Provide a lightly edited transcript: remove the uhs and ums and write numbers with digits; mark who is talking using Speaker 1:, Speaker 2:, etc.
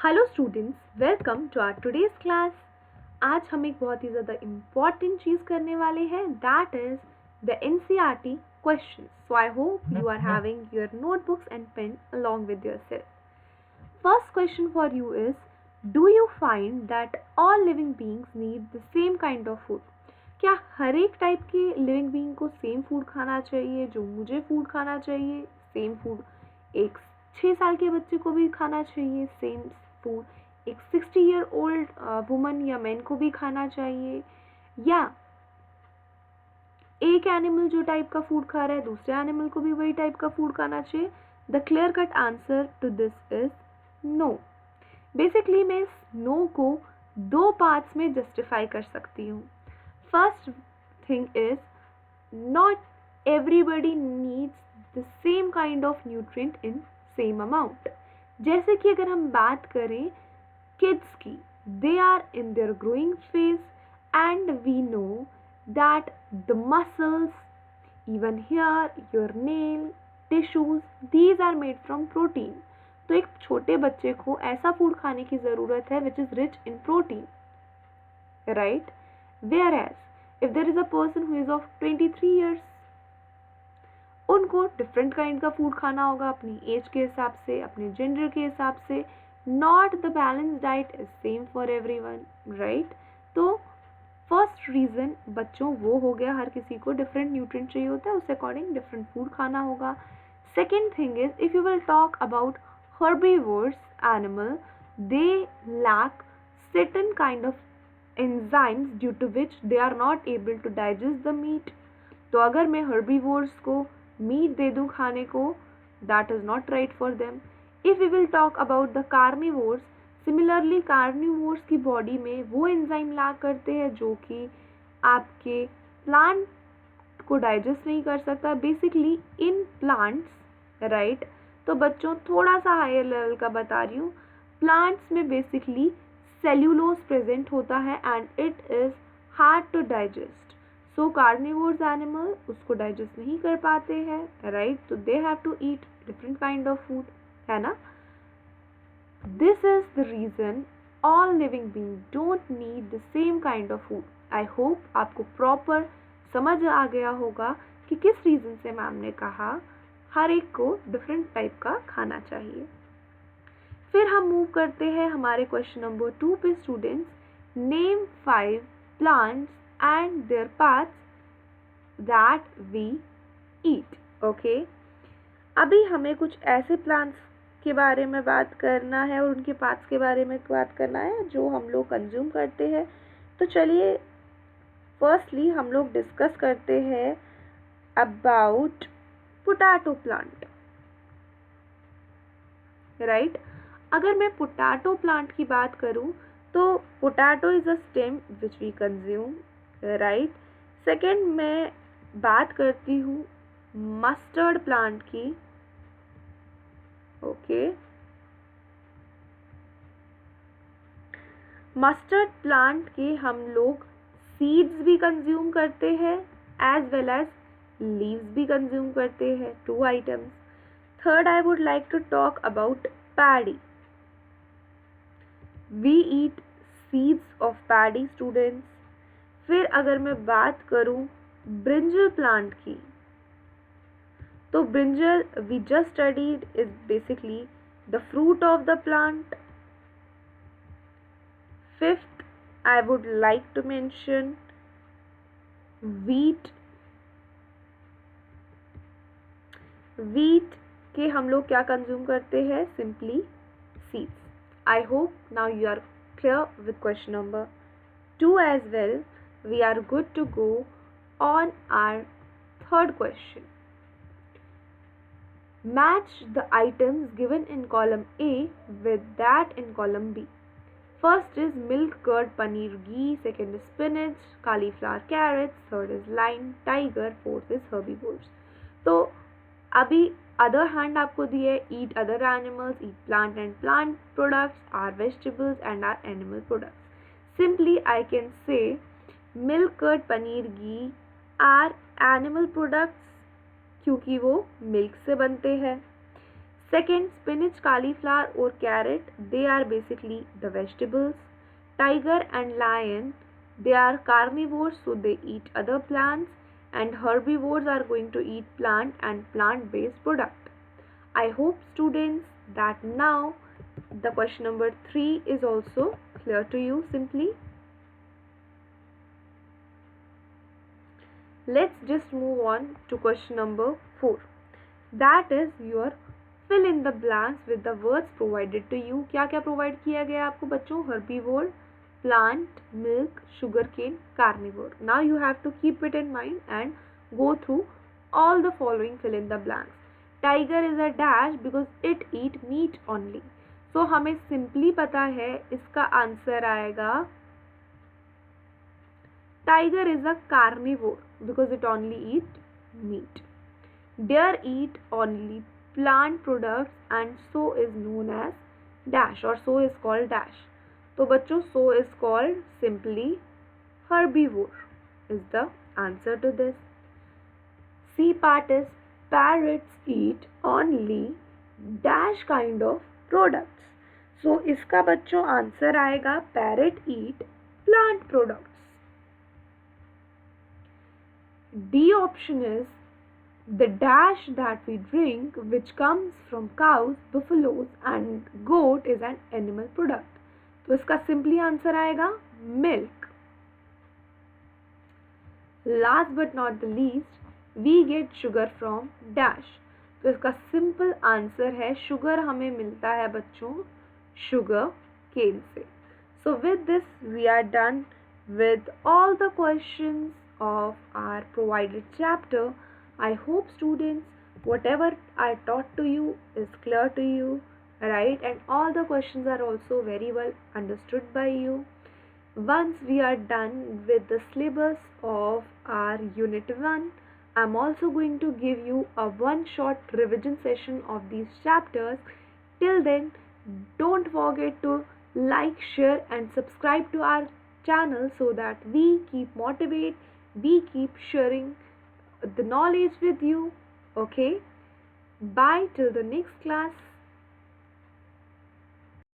Speaker 1: Hello students, welcome to our today's class. आज हम एक बहुत ही ज़्यादा इम्पॉर्टेंट चीज़ करने वाले हैं, that is the NCERT questions. So I hope you are having your notebooks and pen along with yourself. First question for you is, do you find that all living beings need the same kind of food? क्या हर एक type के living being को same food खाना चाहिए? जो मुझे food खाना चाहिए सेम फूड एक 6 साल के बच्चे को भी खाना चाहिए, सेम फूड एक 60 ईयर ओल्ड वुमन या मैन को भी खाना चाहिए, या एक एनिमल जो टाइप का फूड खा रहा है दूसरे एनिमल को भी वही टाइप का फूड खाना चाहिए? The clear cut answer to this is no. Basically मैं इस नो को दो पार्ट्स में जस्टिफाई कर सकती हूँ। First thing is, not everybody needs the same kind of nutrient in same amount. जैसे कि अगर हम बात करें किड्स की, they are in their growing phase and we know that the muscles, even hair, your nail, tissues, these are made from protein. तो एक छोटे बच्चे को ऐसा फूड खाने की ज़रूरत है which is rich in protein, right? Whereas if there is a person who is of 23 years, उनको डिफरेंट काइंड का फूड खाना होगा अपनी एज के हिसाब से, अपने जेंडर के हिसाब से। Not the balance diet is same for everyone, right? तो फर्स्ट रीज़न बच्चों वो हो गया, हर किसी को डिफरेंट न्यूट्रिएंट चाहिए होता है, उसके अकॉर्डिंग डिफरेंट फूड खाना होगा। Second thing is, if you will talk about herbivores animal, they lack certain kind of enzymes due to which they are not able to digest the meat. तो अगर मैं herbivores को meet दे दूँ खाने को, that is not right for them. If we will talk about the carnivores, similarly carnivores की body में वो एंजाइम लैक करते हैं जो कि आपके प्लांट को डाइजेस्ट नहीं कर सकता। Basically in plants, right? तो बच्चों थोड़ा सा हायर लेवल का बता रही हूँ, प्लांट्स में बेसिकली सेल्यूलोज प्रेजेंट होता है and it is hard to digest. So carnivores animal उसको डाइजेस्ट नहीं कर पाते हैं, राइट? तो they have to eat different kind of food, है ना? This is the reason all living beings don't need the same kind of food. I hope आपको proper समझ आ गया होगा कि किस रीज़न से मैम ने कहा हर एक को डिफरेंट टाइप का खाना चाहिए। फिर हम मूव करते हैं हमारे क्वेश्चन नंबर 2 पे students. Name 5 plants and their parts that we eat. Okay, अभी हमें कुछ ऐसे प्लांट्स के बारे में बात करना है और उनके पार्ट्स के बारे में बात करना है जो हम लोग कंज्यूम करते हैं। तो चलिए फर्स्टली हम लोग डिस्कस करते हैं अबाउट पोटैटो प्लांट, राइट? अगर मैं पोटैटो प्लांट की बात करूं तो potato is a stem which we consume, right? Second मैं बात करती हूँ मस्टर्ड प्लांट की। ओके, मस्टर्ड प्लांट के हम लोग सीड्स भी कंज्यूम करते हैं एज वेल एज लीव्स भी कंज्यूम करते हैं, 2 items. Third, I would like to talk about paddy. We eat seeds of paddy students. फिर अगर मैं बात करूं ब्रिंजल प्लांट की, तो brinjal we just studied is basically the fruit of the plant. Fifth, I would like to mention wheat. wheat के हम लोग क्या कंज्यूम करते हैं? Simply seeds. I hope now you are clear with question number 2 as well. We are good to go on our third question. Match the items given in column A with that in column B. First is milk, curd, paneer, ghee. Second is spinach, cauliflower, carrots. Third is lime, tiger. Fourth is herbivores. तो अभी other hand आपको दिए eat other animals, eat plant and plant products, are vegetables and are animal products. Simply I can say milk, curd, paneer, ghee are animal products क्योंकि वो milk से बनते हैं। Second, spinach, cauliflower or carrot, they are basically the vegetables. Tiger and lion, they are carnivores, so they eat other plants, and herbivores are going to eat plant and plant-based product. I hope students that now the question number 3 is also clear to you simply. Let's just move on to question number 4. That is your fill in the blanks with the words provided to you. क्या क्या provide किया गया आपको बच्चों? herbivore, plant, milk, sugarcane, carnivore. Now you have to keep it in mind and go through all the following fill in the blanks. Tiger is a dash because it eat meat only. So हमें simply पता है इसका answer आएगा Tiger is a carnivore because it only eat meat. Deer eat only plant products and so is known as dash, or so is called dash. तो बच्चों so is called simply herbivore is the answer to this. C part is parrots eat only dash kind of products. So इसका बच्चों answer आएगा parrot eat plant products. D option is the dash that we drink, which comes from cows, buffaloes and goat, is an animal product. तो इसका simply answer आएगा milk. Last but not the least, we get sugar from dash. तो इसका simple answer है sugar हमें मिलता है बच्चों sugar cane से. So with this we are done with all the questions of our provided chapter. I hope students whatever I taught to you is clear to you, right? And all the questions are also very well understood by you. Once we are done with the syllabus of our unit 1, I'm also going to give you a one short revision session of these chapters. Till then, don't forget to like, share and subscribe to our channel so that we keep motivate, we keep sharing the knowledge with you. Okay, bye till the next class.